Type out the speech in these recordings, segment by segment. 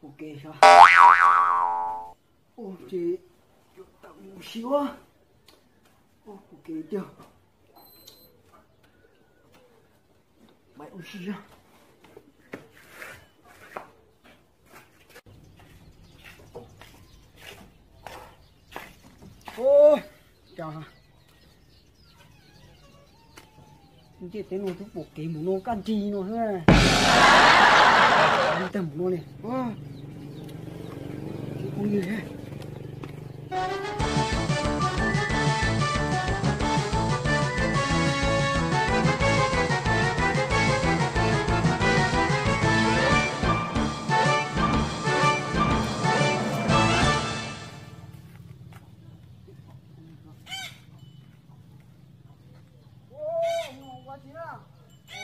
ok sao? Ô chị tao ngủ xíu á. Ô ok chưa? Mày uống xíu. Ô chào hả? Chị tên nó chút bộ kì một nó can chi nó ha. Đi tầm nó này. Ô chị uống gì thế?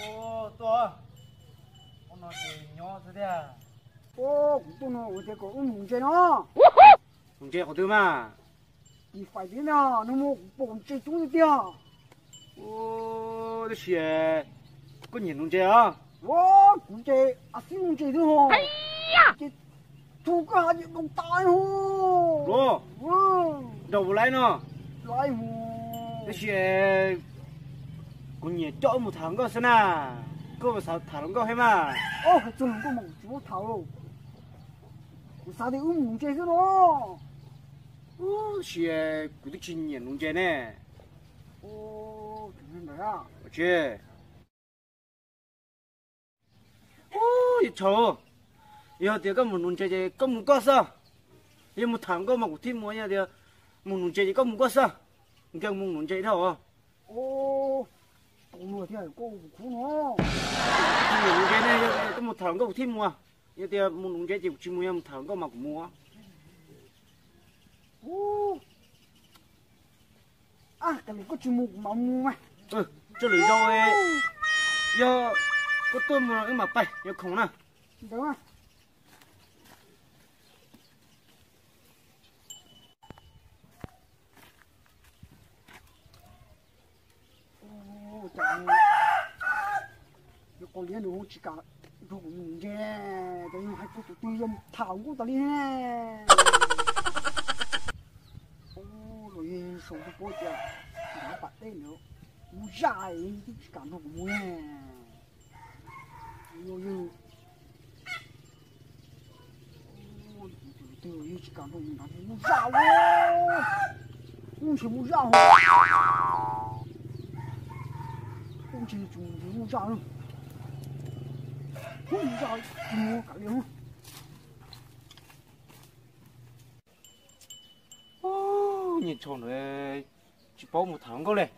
Ô, tôi con nói chuyện nhỏ thế à? Ô, tôi nói ở đây có uống chơi nó. Không chơi của tôi mà. Thì phải thế nào, nó mua bồn chơi chúng nó tiêu. Ô, cái gì? Có nhìn không chơi à? Ô, cũng chơi, à xin uống chơi thôi hả? Chơi thu cả những đồng tài hả? Lô, đầu lại nó. Lại hả? Cái gì? Con nhìn cho một tháng cơ xem à? Có sao thằng có hay mà? Ô, tôi không có mong chú thảo đâu. Sao thì uống chơi thế đó? Ô, gì? Cũng thích nhìn nhìn không chơi nè. Ô, chuyện này à? Chơi. Ô, trời. Giờ thì có một nụ chơi có một có sao? Giờ một tháng có một thêm mua nha thì một nụ chơi có một có sao? Cái một nụ chơi đâu à? Ô, tôi nói thế này cô cũng nó. Chỉ nụ chơi này có một tháng có một thêm mua. Giờ thì một nụ chơi chỉ mua một tháng có một mua. Ô, à, cái này có chữ mục mà mua mà. Cho lưỡi rồi. Giờ có tôi mà cái mà bay, giờ không nè. Đúng không? Ô, chẳng có liên đủ chỉ cả đủ dê, cái này hay có tụi tôi dâm thảo của tao đi he. Ô, rồi sống cái bố chưa, đã bắt đây nữa, u dài cái cảm giác của mua he. Ôi, tôi chỉ cảm thấy nó mu rau không chỉ mu rau không chỉ chúng mu rau đâu không mu rau mua cả liền Ô, nhìn tròn rồi, chỉ bỏ một tháng có này.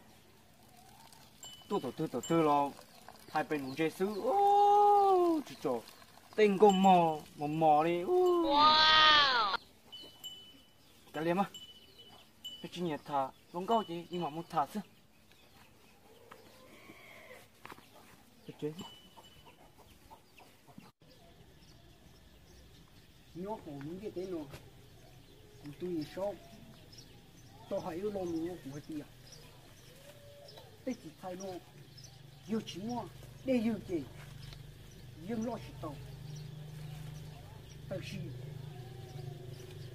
Tôi từ từ lo, hai bên cũng chơi xứ. Ô, chỉ cho tên con mò đi. Wow. Cái liếm á, cái chuyện nhiệt thà, không câu gì, nhưng mà một thà xứ. Cái chuyện nó có những cái tên nó tôi sao tôi hay lo mua của tiền cái gì thay nó yêu chỉ mua để yêu gì yêu lo chỉ tao但是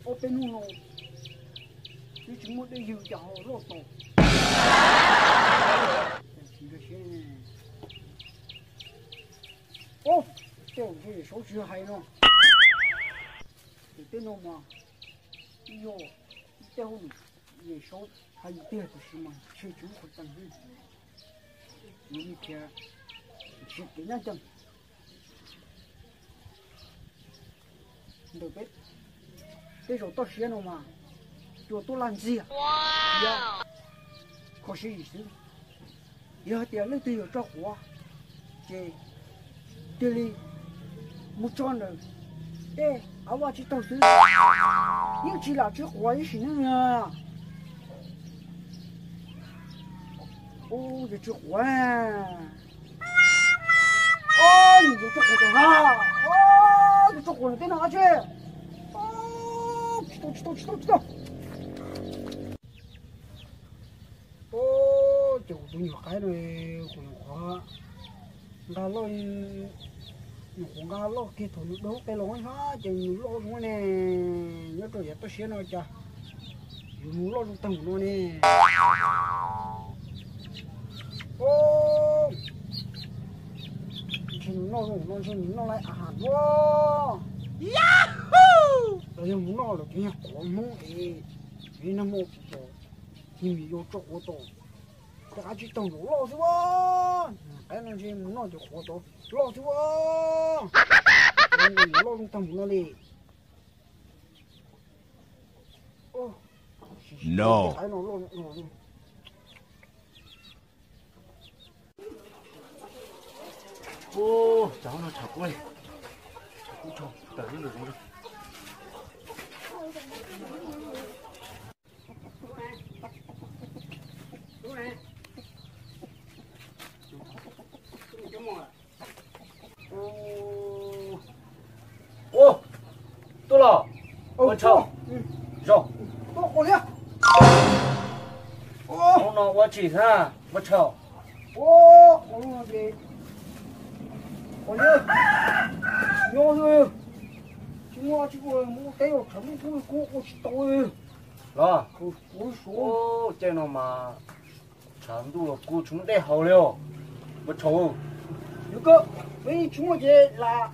我bên nó yêu chỉ mua để yêu cho họ lo tao chỉ cái gì ô tôi cái số chữ hay nó tên nó mà yêu tiêu也少还有点不是嘛，吃酒会当人，有一天去给人讲，你都别，别说到时间了嘛，就多烂子呀，呀，可是意思，有点那都有着火，这里没装了，哎，阿娃去到时，有起来这火也是那个。哦，这只火啊！哦，你就这火种啊！哦，你这火在哪去？哦，知道。哦，就不你开了火花，那老 Cũng có lô kia thủ đố cái lỗ ha chừng lô luôn nè nhớ rồi tôi xé nó cho dùng lô luôn tầng luôn nè ô chừng nó lại à hẳn wow yahoo rồi dùng nó là cái cổ mông thì vì nó một rồi thì mình vô chỗ của tôi cái chỉ tầng lô thôi wow cái nó chỉ muốn nó cho của tôi lô thôi wow lô luôn tầng nó đi No. Ô, cháu nó chọc ơi. Cháu cũng chọc, tới được rồi. Ô, tôi là con cháu. Rồi. Ô, cô nhá. Ông nó quá chỉ ha, mất cháu. Ô, ông gì? Cô nhá. Nhô rồi. Chú mua cái đồ chấm cô chỉ tôi. Đó. Ôi số. Ô, trên nó mà chấm đủ là cô chúng đây hầu liều. Mất cháu. Được cơ. Vì chúng mà về là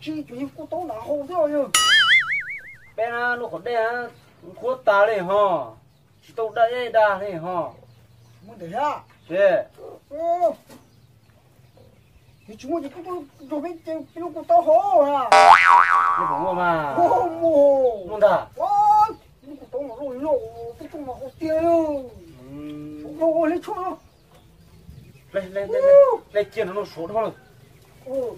chỉ chuyện cô tố là hầu thôi. Bên nó có đây á, khuất ta đây ha. Chỉ tao đây đa đây ha. Muốn để ra. Thế. Ô. Thì chúng mà cũng rồi biết cái lúc cô tố hổ à. Nó bóng mà. Ô mồ. Luôn đã. Ôi. Lúc cô tố mà lôi lộ, cái chung mà hổ tiêu. Lôi lấy cho. Lấy tiền nó số thôi. Ô.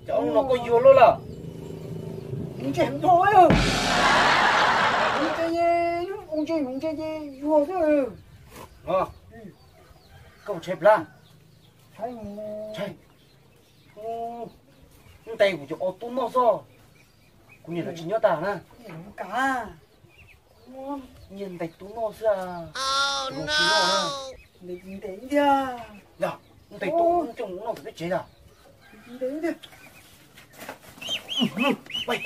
Cháu nó có vô luôn là. Mình chạy thôi à. Ông chơi gì vừa thôi. Cậu chép là. Chạy. Tay của cháu tốt nó sao. Cũng như là chỉ nhớ tả nè. Cả. Nhìn tay tốt nó sao. Oh no. Mình đến ra. Dạ. Tay tốt chúng nó phải chế ra. Đến đi. Bay.